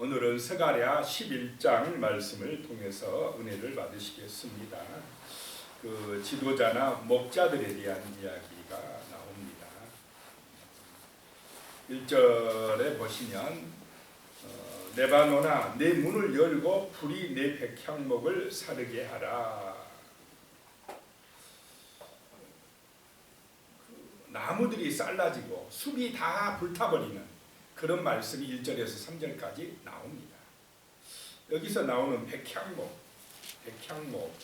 오늘은 스가랴 11장 말씀을 통해서 은혜를 받으시겠습니다. 그 지도자나 목자들에 대한 이야기가 나옵니다. 1절에 보시면 네바노나 내 문을 열고 불이 내 백향목을 사르게 하라. 나무들이 쌀라지고 숲이 다 불타버리는 그런 말씀이 1절에서 3절까지 나옵니다. 여기서 나오는 백향목,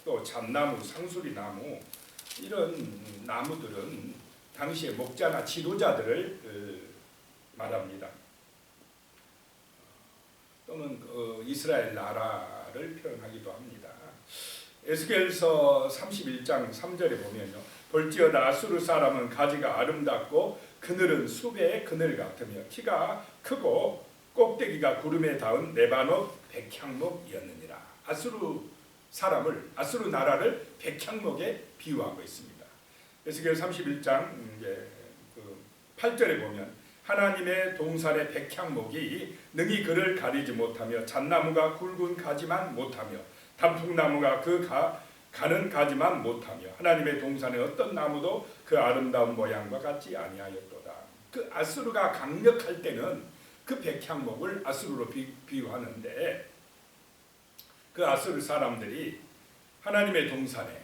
또 잣나무, 상수리나무 이런 나무들은 당시의 목자나 지도자들을 말합니다. 또는 이스라엘 나라를 표현하기도 합니다. 에스겔서 31장 3절에 보면요. 볼지어다 아수르 사람은 가지가 아름답고 그늘은 숲의 그늘 같으며 키가 크고 꼭대기가 구름에 닿은 레바논 백향목이었느니라. 아수르 나라를 백향목에 비유하고 있습니다. 에스겔 31장 8절에 보면 하나님의 동산의 백향목이 능히 그를 가리지 못하며 잣나무가 굵은 가지만 못하며 단풍나무가 그 가는 가지만 못하며 하나님의 동산의 어떤 나무도 그 아름다운 모양과 같지 아니하였도다. 그 아수르가 강력할 때는 그 백향목을 아수르로 비유하는데 그 아수르 사람들이 하나님의 동산의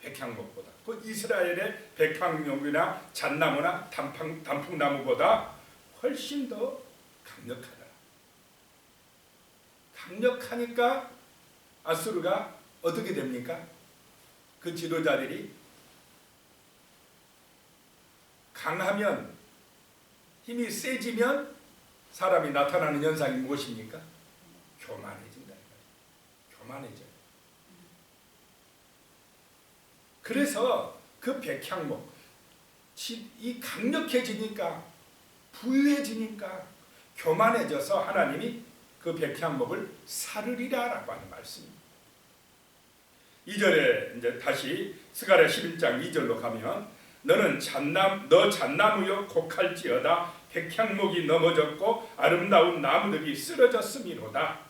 백향목보다 그 이스라엘의 백향목이나 잣나무나 단풍나무보다 훨씬 더 강력하다. 강력하니까 아수르가 어떻게 됩니까? 그 지도자들이 강하면 힘이 세지면 사람이 나타나는 현상이 무엇입니까? 교만해진다. 교만해져요. 그래서 그 백향목 이 강력해지니까 부유해지니까 교만해져서 하나님이 그 백향목을 사르리라라고 하는 말씀입니다. 2절에 이제 다시 스가랴 11장 2절로 가면 너는 잣나무여 곡할지어다 백향목이 넘어졌고 아름다운 나무들이 쓰러졌음이로다.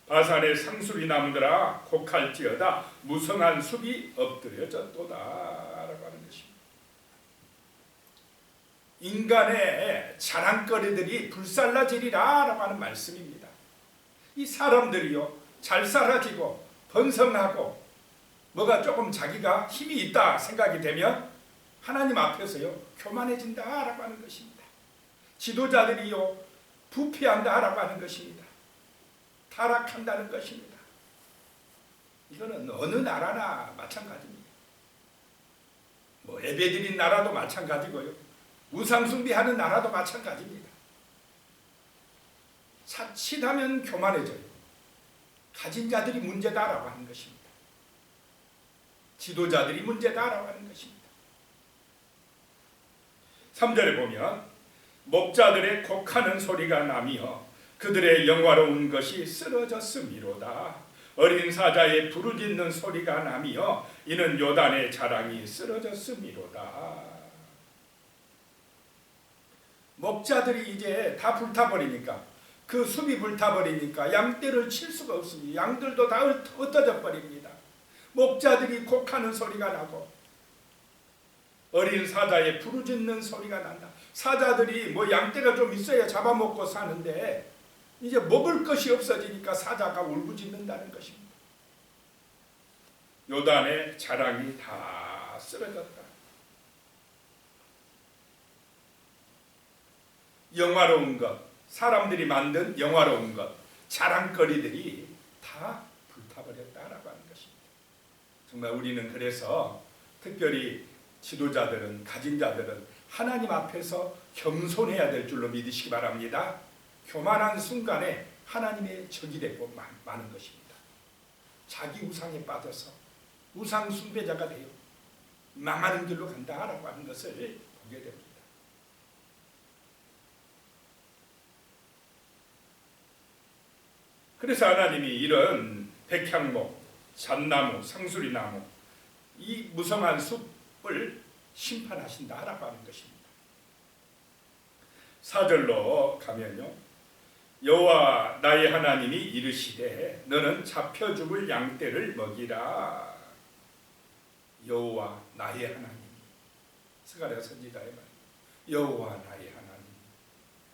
바산의 상수리 나무들아 곡할지어다 무성한 숲이 엎드려졌도다 라고 하는 것입니다. 인간의 자랑거리들이 불살라지리라 라고 하는 말씀입니다. 이 사람들이요 잘 살아지고 번성하고 뭐가 조금 자기가 힘이 있다 생각이 되면 하나님 앞에서요 교만해진다라고 하는 것입니다. 지도자들이요 부패한다라고 하는 것입니다. 타락한다는 것입니다. 이거는 어느 나라나 마찬가지입니다. 뭐 예배드린 나라도 마찬가지고요. 우상숭배하는 나라도 마찬가지입니다. 자칫하면 교만해져요. 가진 자들이 문제다라고 하는 것입니다. 지도자들이 문제다라고 하는 것입니다. 3절에 보면 목자들의 곡하는 소리가 나며 그들의 영화로운 것이 쓰러졌음이로다. 어린 사자의 부르짖는 소리가 나며 이는 요단의 자랑이 쓰러졌음이로다. 목자들이 이제 다 불타버리니까 그 숲이 불타버리니까 양떼를 칠 수가 없습니다. 양들도 다 흩어져 버립니다. 목자들이 곡하는 소리가 나고 어린 사자의 부르짖는 소리가 난다. 사자들이 뭐 양떼가 좀 있어야 잡아먹고 사는데 이제 먹을 것이 없어지니까 사자가 울부짖는다는 것입니다. 요단의 자랑이 다 쓰러졌다. 영화로운 것, 사람들이 만든 영화로운 것, 자랑거리들이 다 불타버렸다라고 하는 것입니다. 정말 우리는 그래서 특별히 지도자들은 가진 자들은 하나님 앞에서 겸손해야 될 줄로 믿으시기 바랍니다. 교만한 순간에 하나님의 적이 되고 마는 것입니다. 자기 우상에 빠져서 우상 숭배자가 되어 망하는 길로 간다라고 하는 것을 보게 됩니다. 그래서 하나님이 이런 백향목, 잣나무, 상수리나무 이 무성한 숲을 심판하신다라고 하는 것입니다. 4절로 가면요 여호와 나의 하나님이 이르시되 너는 잡혀 죽을 양떼를 먹이라. 여호와 나의 하나님이, 스가랴 선지자의 말, 여호와 나의 하나님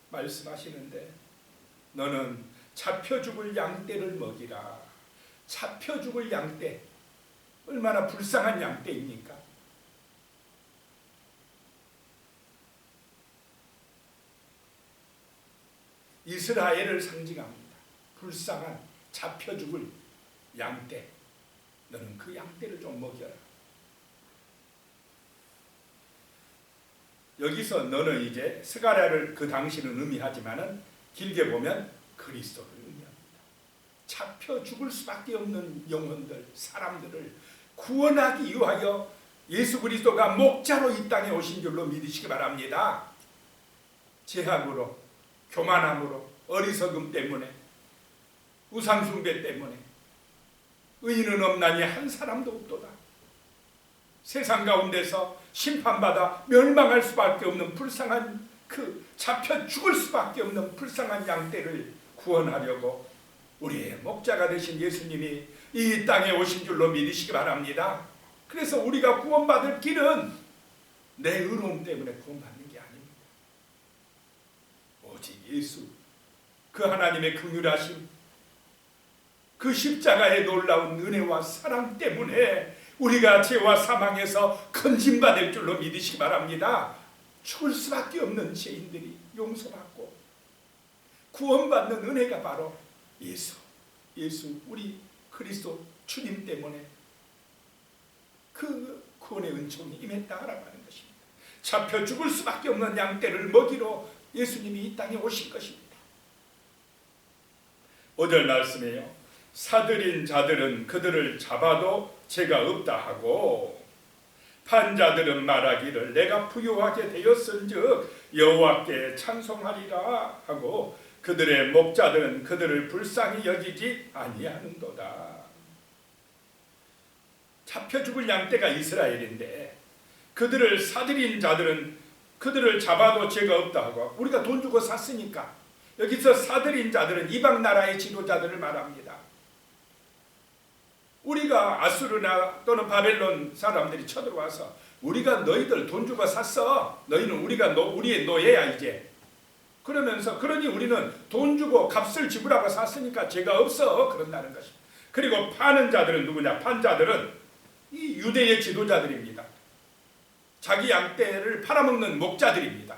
말씀하시는데 너는 잡혀 죽을 양떼를 먹이라. 잡혀 죽을 양떼, 얼마나 불쌍한 양떼입니까? 이스라엘을 상징합니다. 불쌍한 잡혀 죽을 양떼, 너는 그 양떼를 좀 먹여라. 여기서 너는 이제 스가랴를 그 당시는 의미하지만은 길게 보면 그리스도를 의미합니다. 잡혀 죽을 수밖에 없는 영혼들, 사람들을 구원하기 위하여 예수 그리스도가 목자로 이 땅에 오신 줄로 믿으시기 바랍니다. 죄악으로, 교만함으로, 어리석음 때문에, 우상숭배 때문에 의인은 없나니 한 사람도 없도다. 세상 가운데서 심판받아 멸망할 수밖에 없는 불쌍한, 그 잡혀 죽을 수밖에 없는 불쌍한 양떼를 구원하려고 우리의 목자가 되신 예수님이 이 땅에 오신 줄로 믿으시기 바랍니다. 그래서 우리가 구원받을 길은 내 의로움 때문에 구원받는 게 아닙니다. 오직 예수, 그 하나님의 긍휼하심, 그 십자가의 놀라운 은혜와 사랑 때문에 우리가 죄와 사망에서 건진받을 줄로 믿으시기 바랍니다. 죽을 수밖에 없는 죄인들이 용서받고 구원받는 은혜가 바로 예수, 우리 그리스도 주님 때문에 그 구원의 은총이 임했다라고 하는 것입니다. 잡혀 죽을 수밖에 없는 양떼를 먹이러 예수님이 이 땅에 오신 것입니다. 5절 말씀이에요. 사들인 자들은 그들을 잡아도 죄가 없다 하고 판자들은 말하기를 내가 부유하게 되었은즉 여호와께 찬송하리라 하고 그들의 목자들은 그들을 불쌍히 여기지 아니하는도다. 잡혀 죽을 양떼가 이스라엘인데 그들을 사들인 자들은 그들을 잡아도 죄가 없다 하고, 우리가 돈 주고 샀으니까 여기서 사들인 자들은 이방 나라의 지도자들을 말합니다. 우리가 아수르나 또는 바벨론 사람들이 쳐들어와서 우리가 너희들 돈 주고 샀어. 너희는 우리의 노예야 이제. 그러면서 그러니 우리는 돈 주고 값을 지불하고 샀으니까 죄가 없어. 그런다는 것입니다. 그리고 파는 자들은 누구냐? 판자들은 이 유대의 지도자들입니다. 자기 양떼를 팔아먹는 목자들입니다.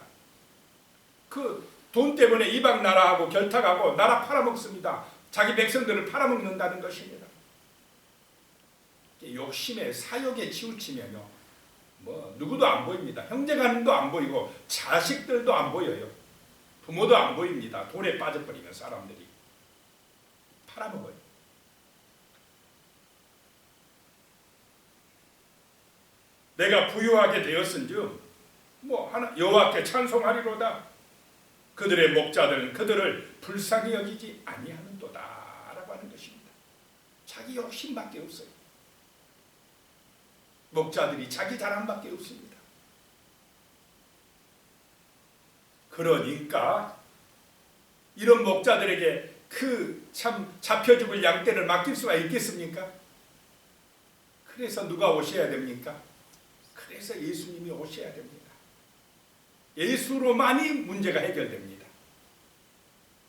그 돈 때문에 이방 나라하고 결탁하고 나라 팔아먹습니다. 자기 백성들을 팔아먹는다는 것입니다. 욕심에 사욕에 치우치면요, 뭐 누구도 안 보입니다. 형제간도 안 보이고 자식들도 안 보여요. 부모도 안 보입니다. 돈에 빠져버리면 사람들이 팔아먹어요. 내가 부유하게 되었은즉 여호와께 찬송하리로다. 그들의 목자들은 그들을 불쌍히 여기지 아니하는도다 라고 하는 것입니다. 자기 욕심밖에 없어요. 목자들이 자기 자랑밖에 없습니다. 그러니까 이런 목자들에게 그 참 잡혀 죽을 양떼를 맡길 수가 있겠습니까? 그래서 누가 오셔야 됩니까? 그래서 예수님이 오셔야 됩니다. 예수로만이 문제가 해결됩니다.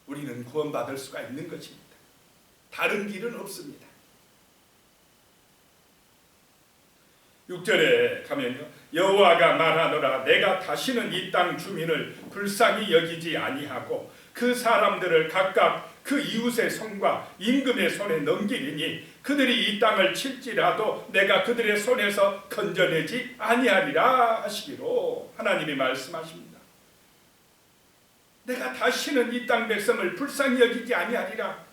우리는 구원받을 수가 있는 것입니다. 다른 길은 없습니다. 6절에 가면요, 여호와가 말하노라 내가 다시는 이 땅 주민을 불쌍히 여기지 아니하고 그 사람들을 각각 그 이웃의 손과 임금의 손에 넘기리니 그들이 이 땅을 칠지라도 내가 그들의 손에서 건져내지 아니하리라 하시기로 하나님이 말씀하십니다. 내가 다시는 이 땅 백성을 불쌍히 여기지 아니하리라.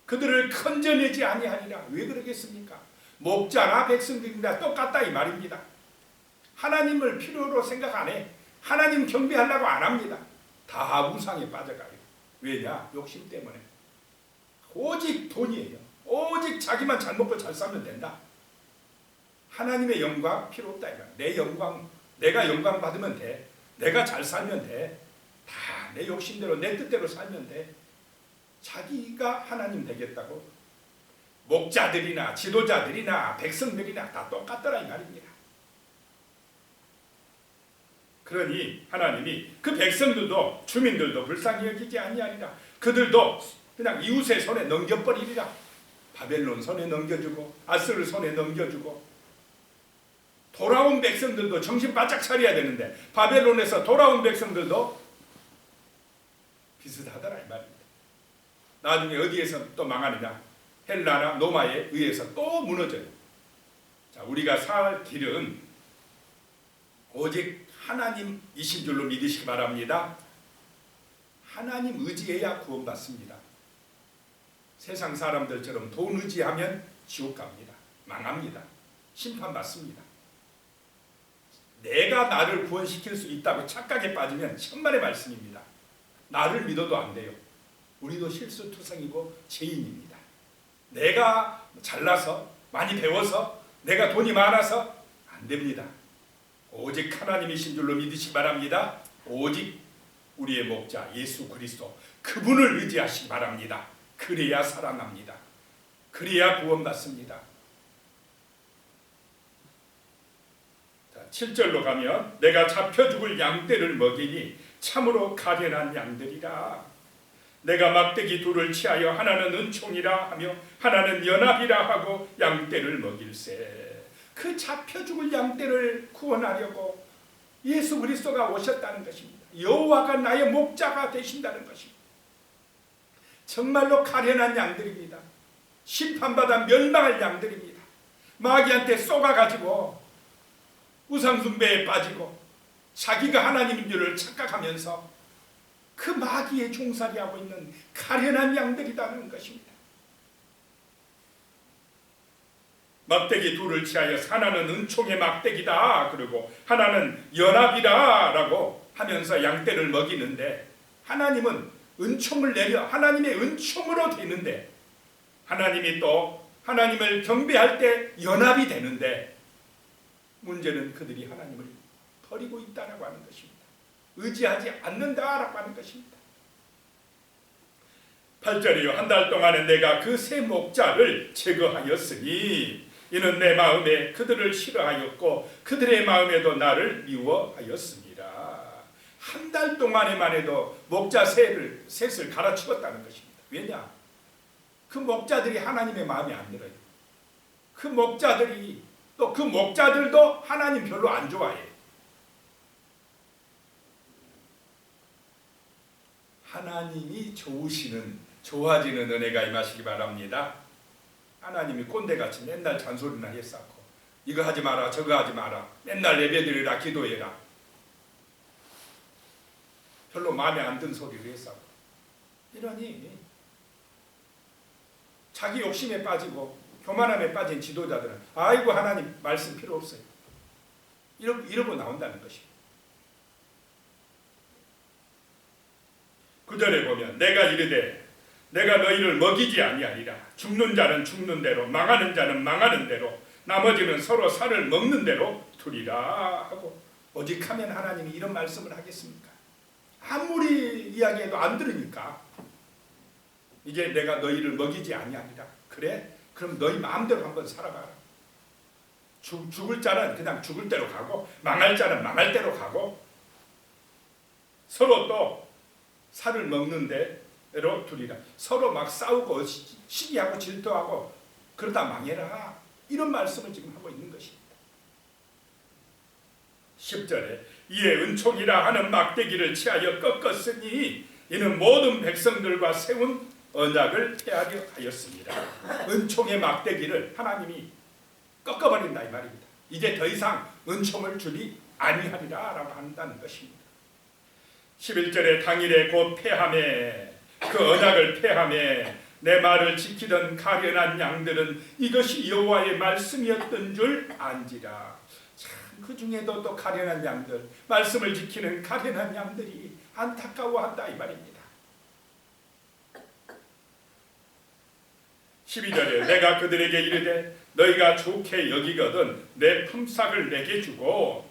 그들을 건져내지 아니하리라. 왜 그러겠습니까? 목자나 백성들이나 똑같다 이 말입니다. 하나님을 필요로 생각 안 해. 하나님 경배하려고 안 합니다. 다 우상에 빠져가요. 왜냐? 욕심 때문에. 오직 돈이에요. 오직 자기만 잘 먹고 잘 살면 된다. 하나님의 영광 필요 없다. 내 영광, 내가 영광 받으면 돼. 내가 잘 살면 돼. 다 내 욕심대로 내 뜻대로 살면 돼. 자기가 하나님 되겠다고 목자들이나 지도자들이나 백성들이나 다 똑같더라 이 말입니다. 그러니 하나님이 그 백성들도 주민들도 불쌍히 여기지 아니하리라. 그들도 그냥 이웃의 손에 넘겨버리리라. 바벨론 손에 넘겨주고 아스르 손에 넘겨주고 돌아온 백성들도 정신 바짝 차려야 되는데 바벨론에서 돌아온 백성들도 비슷하더라 이 말입니다. 나중에 어디에서 또 망하느냐? 헬라나 로마에 의해서 또 무너져요. 자, 우리가 살 길은 오직 하나님이신 줄로 믿으시기 바랍니다. 하나님 의지해야 구원받습니다. 세상 사람들처럼 돈 의지하면 지옥 갑니다. 망합니다. 심판받습니다. 내가 나를 구원시킬 수 있다고 착각에 빠지면 천만의 말씀입니다. 나를 믿어도 안 돼요. 우리도 실수투성이고 죄인입니다. 내가 잘나서 많이 배워서 내가 돈이 많아서 안 됩니다. 오직 하나님이신 줄로 믿으시기 바랍니다. 오직 우리의 목자 예수 그리스도 그분을 의지하시기 바랍니다. 그래야 살아납니다. 그래야 구원받습니다. 7절로 가면 내가 잡혀 죽을 양떼를 먹이니 참으로 가련한 양들이라. 내가 막대기 둘을 취하여 하나는 은총이라 하며 하나는 연합이라 하고 양떼를 먹일세. 그 잡혀 죽을 양떼를 구원하려고 예수 그리스도가 오셨다는 것입니다. 여호와가 나의 목자가 되신다는 것입니다. 정말로 가련한 양들입니다. 심판받아 멸망할 양들입니다. 마귀한테 쏘가가지고 우상숭배에 빠지고 자기가 하나님인 줄을 착각하면서 그 마귀의 종살이하고 있는 가련한 양들이라는 것입니다. 막대기 둘을 취하여 하나는 은총의 막대기다 그리고 하나는 연합이다 라고 하면서 양떼를 먹이는데 하나님은 은총을 내려 하나님의 은총으로 되는데 하나님이 또 하나님을 경배할 때 연합이 되는데 문제는 그들이 하나님을 버리고 있다라고 하는 것입니다. 의지하지 않는다라고 하는 것입니다. 8절이요. 한 달 동안에 내가 그 세 목자를 제거하였으니 이는 내 마음에 그들을 싫어하였고 그들의 마음에도 나를 미워하였습니다. 한 달 동안에만 해도 목자 셋을 갈아치웠다는 것입니다. 왜냐? 그 목자들이 하나님의 마음에 안 들어요. 그 목자들이 또 그 목자들도 하나님 별로 안 좋아해. 하나님이 좋아지는 은혜가 임하시기 바랍니다. 하나님이 꼰대같이 맨날 잔소리나 했었고 이거 하지 마라 저거 하지 마라 맨날 예배드리라 기도해라 별로 마음에 안 든 소리를 했었고 이러니 자기 욕심에 빠지고 교만함에 빠진 지도자들은 아이고 하나님 말씀 필요 없어요. 이러고 나온다는 것입니다. 9절에 보면 내가 이르되 내가 너희를 먹이지 아니하리라. 죽는 자는 죽는 대로 망하는 자는 망하는 대로 나머지는 서로 살을 먹는 대로 두리라 하고 오직 하면 하나님이 이런 말씀을 하겠습니까? 아무리 이야기해도 안 들으니까 이제 내가 너희를 먹이지 아니하리라. 그래? 그럼 너희 마음대로 한번 살아봐라. 죽을 자는 그냥 죽을 대로 가고 망할 자는 망할 대로 가고 서로 또 살을 먹는 대로 두리라. 서로 막 싸우고 시기하고 질투하고 그러다 망해라. 이런 말씀을 지금 하고 있는 것입니다. 10절에 이에 은총이라 하는 막대기를 취하여 꺾었으니 이는 모든 백성들과 세운 언약을 폐하려 하였습니다. 은총의 막대기를 하나님이 꺾어버린다 이 말입니다. 이제 더 이상 은총을 주리 아니하리라 라고 한다는 것입니다. 11절에 당일에 곧 폐함에 그 언약을 폐함에 내 말을 지키던 가련한 양들은 이것이 여호와의 말씀이었던 줄 안지라. 참 그 중에도 또 가련한 양들 말씀을 지키는 가련한 양들이 안타까워한다 이 말입니다. 12절에 내가 그들에게 이르되 너희가 좋게 여기거든 내 품삯을 내게 주고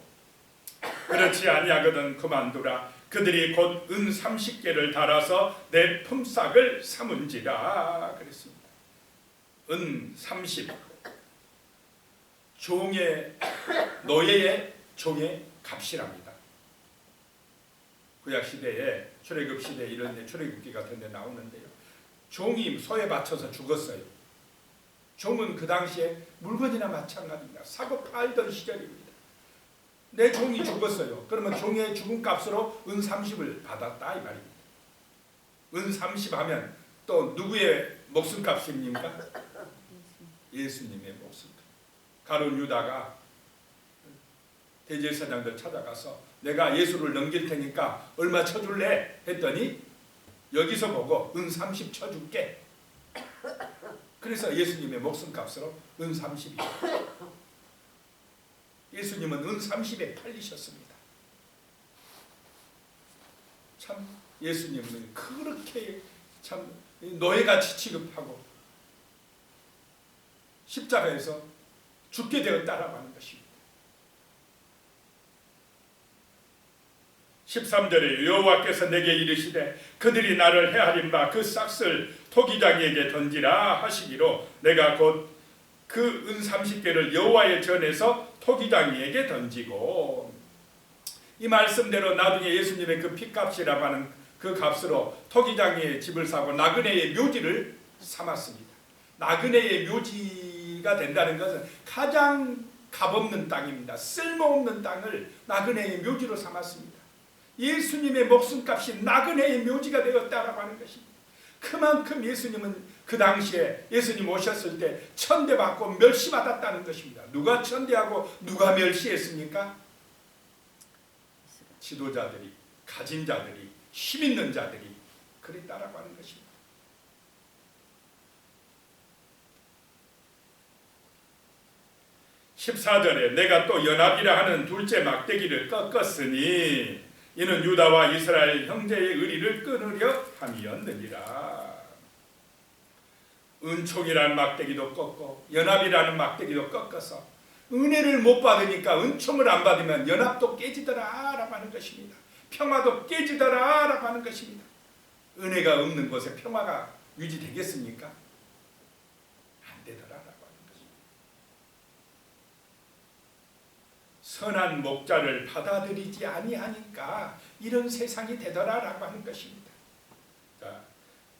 그렇지 아니하거든 그만두라. 그들이 곧 은 30개를 달아서 내 품삯을 삼은지라 그랬습니다. 은 30, 종의 노예의 종의 값이랍니다. 구약 시대에 출애굽 시대 이런 데 출애굽기 같은 데 나오는데요. 종이 소에 바쳐서 죽었어요. 종은 그 당시에 물건이나 마찬가지입니다. 사고 팔던 시절입니다. 내 종이 죽었어요. 그러면 종의 죽은 값으로 은 30을 받았다 이 말입니다. 은 30 하면 또 누구의 목숨값입니까? 예수님의 목숨값. 가룟 유다가 대제사장들 찾아가서 내가 예수를 넘길 테니까 얼마 쳐줄래? 했더니 여기서 보고 은 30 쳐줄게. 그래서 예수님의 목숨값으로 은 30이 예수님은 은 30에 팔리셨습니다. 참 예수님은 그렇게 참 노예같이 취급하고 십자가에서 죽게 되었다라고 하는 것입니다. 13절에 여호와께서 내게 이르시되 그들이 나를 헤아린 바 그 싹을 토기장이에게 던지라 하시기로 내가 곧 그 은 30개를 여호와의 전에서 토기장이에게 던지고, 이 말씀대로 나중에 예수님의 그 피값이라고 하는 그 값으로 토기장이의 집을 사고 나그네의 묘지를 삼았습니다. 나그네의 묘지가 된다는 것은 가장 값없는 땅입니다. 쓸모없는 땅을 나그네의 묘지로 삼았습니다. 예수님의 목숨값이 나그네의 묘지가 되었다라고 하는 것입니다. 그만큼 예수님은 그 당시에 예수님 오셨을 때 천대받고 멸시받았다는 것입니다. 누가 천대하고 누가 멸시했습니까? 지도자들이, 가진 자들이, 힘 있는 자들이 그랬다라고 하는 것입니다. (14절에) 내가 또 연합이라 하는 둘째 막대기를 꺾었으니 이는 유다와 이스라엘 형제의 의리를 끊으려 함이었느니라. 은총이라는 막대기도 꺾고 연합이라는 막대기도 꺾어서 은혜를 못 받으니까 은총을 안 받으면 연합도 깨지더라 라고 하는 것입니다. 평화도 깨지더라 라고 하는 것입니다. 은혜가 없는 곳에 평화가 유지되겠습니까? 안 되더라 라고 하는 것입니다. 선한 목자를 받아들이지 아니하니까 이런 세상이 되더라 라고 하는 것입니다. 자,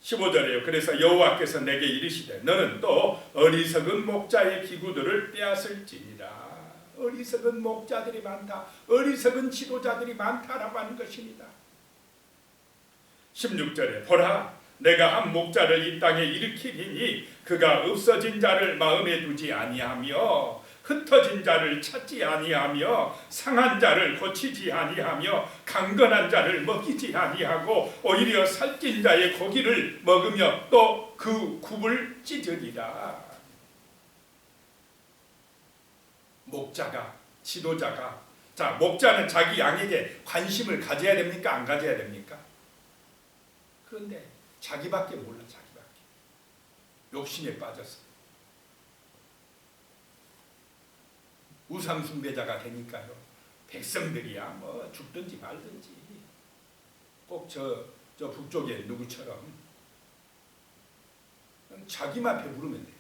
15절에요. 그래서 여호와께서 내게 이르시되 너는 또 어리석은 목자의 기구들을 빼앗을지니라. 어리석은 목자들이 많다, 어리석은 지도자들이 많다라고 하는 것입니다. 16절에 보라 내가 한 목자를 이 땅에 일으키리니 그가 없어진 자를 마음에 두지 아니하며 흩어진 자를 찾지 아니하며 상한 자를 고치지 아니하며 강건한 자를 먹이지 아니하고 오히려 살찐 자의 고기를 먹으며 또 그 굽을 찢으리라. 목자가, 지도자가, 자, 목자는 자기 양에게 관심을 가져야 됩니까? 안 가져야 됩니까? 그런데 자기밖에 몰라. 자기밖에 욕심에 빠져서 우상 숭배자가 되니까요. 백성들이야 뭐 죽든지 말든지 꼭 저 북쪽에 누구처럼 자기만 배부르면 돼요.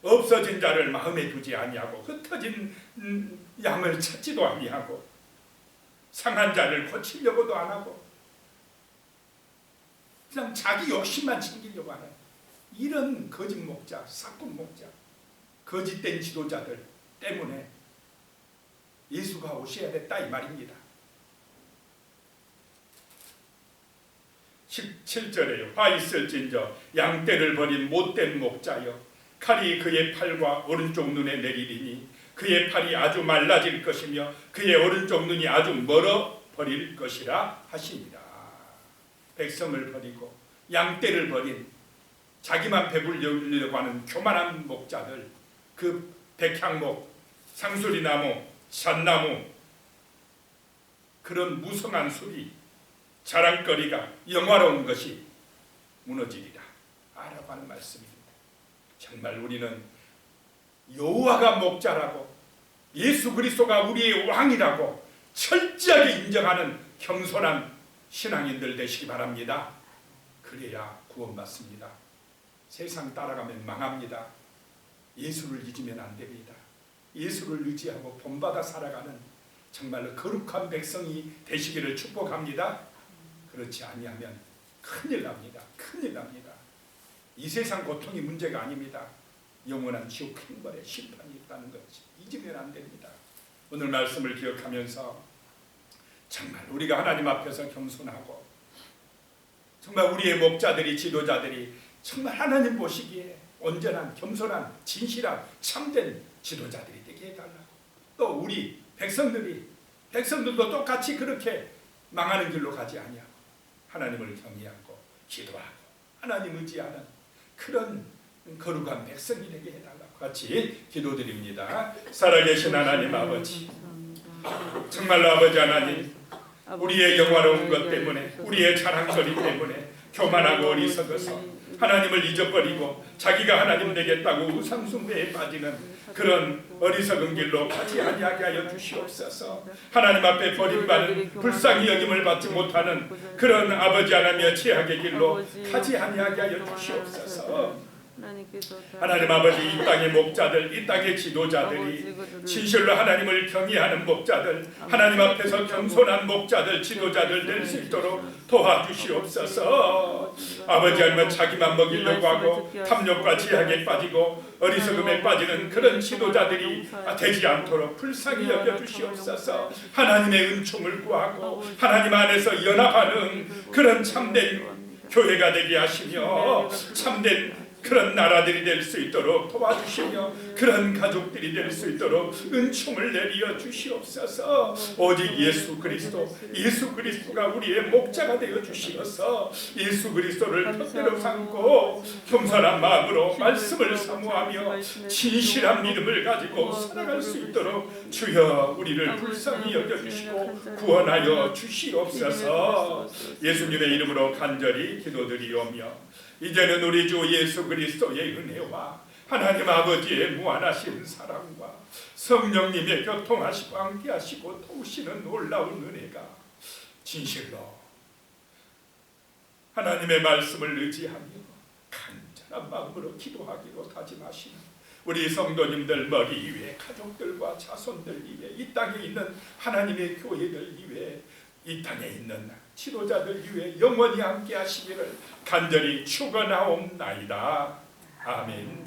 없어진 자를 마음에 두지 아니하고 흩어진 양을 찾지도 아니하고 상한 자를 고치려고도 안 하고 그냥 자기 욕심만 챙기려고 하는 이런 거짓 목자, 사꾼 목자, 거짓된 지도자들 때문에 예수가 오셔야 됐다 이 말입니다. 17절에요. 화 있을진저 양떼를 버린 못된 목자여 칼이 그의 팔과 오른쪽 눈에 내리리니 그의 팔이 아주 말라질 것이며 그의 오른쪽 눈이 아주 멀어 버릴 것이라 하시니라. 백성을 버리고 양떼를 버린 자기만 배불리려고 하는 교만한 목자들, 그 백향목, 상수리나무, 잣나무 그런 무성한 숲이 자랑거리가 영화로운 것이 무너지리라 라고 하는 말씀입니다. 정말 우리는 여호와가 목자라고 예수 그리스도가 우리의 왕이라고 철저하게 인정하는 겸손한 신앙인들 되시기 바랍니다. 그래야 구원받습니다. 세상 따라가면 망합니다. 예수를 잊으면 안 됩니다. 예수를 의지하고 본받아 살아가는 정말로 거룩한 백성이 되시기를 축복합니다. 그렇지 아니하면 큰일 납니다. 큰일 납니다. 이 세상 고통이 문제가 아닙니다. 영원한 지옥 행벌에 심판이 있다는 것이 잊으면 안 됩니다. 오늘 말씀을 기억하면서 정말 우리가 하나님 앞에서 겸손하고 정말 우리의 목자들이 지도자들이 정말 하나님 보시기에 온전한 겸손한 진실한 참된 지도자들이 되게 해달라고, 또 우리 백성들도 똑같이 그렇게 망하는 길로 가지 아니하고 하나님을 경외하고 기도하고 하나님 의지하는 그런 거룩한 백성이 되게 해달라고 같이 기도드립니다. 살아계신 하나님 아버지, 정말로 아버지 하나님, 우리의 영화로운 것 때문에 우리의 자랑거리 때문에 교만하고 어리석어서 하나님을 잊어버리고 자기가 하나님 되겠다고 우상숭배에 빠지는 그런 어리석은 길로 가지 아니하게 하여 주시옵소서. 하나님 앞에 버림받은 불쌍히 여김을 받지 못하는 그런 아버지 하나님의 죄악의 길로 가지 아니하게 하여 주시옵소서. 하나님 아버지, 이 땅의 목자들, 이 땅의 지도자들이 진실로 하나님을 경외하는 목자들, 하나님 앞에서 겸손한 목자들, 지도자들 될 수 있도록 도와주시옵소서. 아버지 하나님은 자기만 먹이려고 하고 탐욕과 지향에 빠지고 어리석음에 빠지는 그런 지도자들이 되지 않도록 불쌍히 여겨주시옵소서. 하나님의 은총을 구하고 하나님 안에서 연합하는 그런 참된 교회가 되게 하시며 참된 그런 나라들이 될 수 있도록 도와주시며 그런 가족들이 될 수 있도록 은총을 내려 주시옵소서. 오직 예수 그리스도가 우리의 목자가 되어 주시어서 예수 그리스도를 푯대로 삼고 겸손한 마음으로 말씀을 사모하며 진실한 믿음을 가지고 살아갈 수 있도록 주여 우리를 불쌍히 여겨주시고 구원하여 주시옵소서. 예수님의 이름으로 간절히 기도드리오며 이제는 우리 주 예수 그리스도의 은혜와 하나님 아버지의 무한하신 사랑과 성령님의 교통하시고 함께하시고 도우시는 놀라운 은혜가 진실로 하나님의 말씀을 의지하며 간절한 마음으로 기도하기로 다짐하시는 우리 성도님들 머리 위에 가족들과 자손들 위에 이 땅에 있는 하나님의 교회들 위에 이 땅에 있는 지도자들 위해 영원히 함께 하시기를 간절히 축원하옵나이다. 아멘.